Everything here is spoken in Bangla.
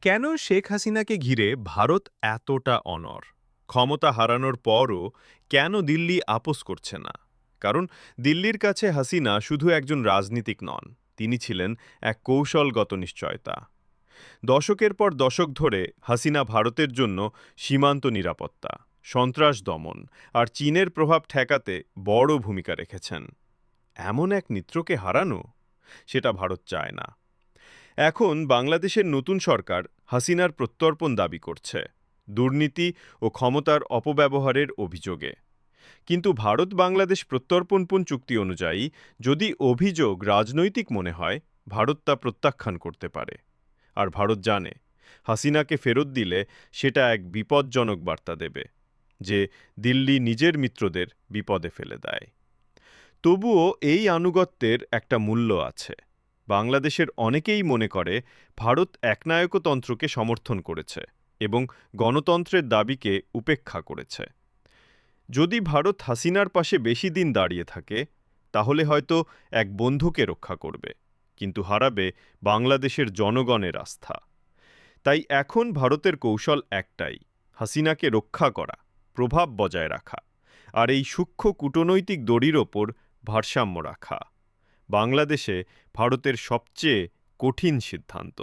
কেন শেখ হাসিনাকে ঘিরে ভারত এতটা অনড়? ক্ষমতা হারানোর পরও কেন দিল্লি আপোস করছে না? কারণ দিল্লির কাছে হাসিনা শুধু একজন রাজনীতিক নন, তিনি ছিলেন এক কৌশলগত নিশ্চয়তা। দশকের পর দশক ধরে হাসিনা ভারতের জন্য সীমান্ত নিরাপত্তা, সন্ত্রাস দমন আর চীনের প্রভাব ঠেকাতে বড় ভূমিকা রেখেছেন। এমন এক মিত্রকে হারানো, সেটা ভারত চায় না। এখন বাংলাদেশের নতুন সরকার হাসিনার প্রত্যর্পণ দাবি করছে, দুর্নীতি ও ক্ষমতার অপব্যবহারের অভিযোগে। কিন্তু ভারত বাংলাদেশ প্রত্যর্পণ চুক্তি অনুযায়ী যদি অভিযোগ রাজনৈতিক মনে হয়, ভারত তা প্রত্যাখ্যান করতে পারে। আর ভারত জানে, হাসিনাকে ফেরত দিলে সেটা এক বিপজ্জনক বার্তা দেবে, যে দিল্লি নিজের মিত্রদের বিপদে ফেলে দেয়। তবুও এই আনুগত্যের একটা মূল্য আছে। বাংলাদেশের অনেকেই মনে করে ভারত একনায়কতন্ত্রকে সমর্থন করেছে এবং গণতন্ত্রের দাবিকে উপেক্ষা করেছে। যদি ভারত হাসিনার পাশে বেশি দিন দাঁড়িয়ে থাকে, তাহলে হয়তো এক বন্ধুকে রক্ষা করবে, কিন্তু হারাবে বাংলাদেশের জনগণের আস্থা। তাই এখন ভারতের কৌশল একটাই, হাসিনাকে রক্ষা করা, প্রভাব বজায় রাখা, আর এই সূক্ষ্ম কূটনৈতিক দড়ির ওপর ভারসাম্য রাখা। বাংলাদেশে ভারতের সবচেয়ে কঠিন সিদ্ধান্ত।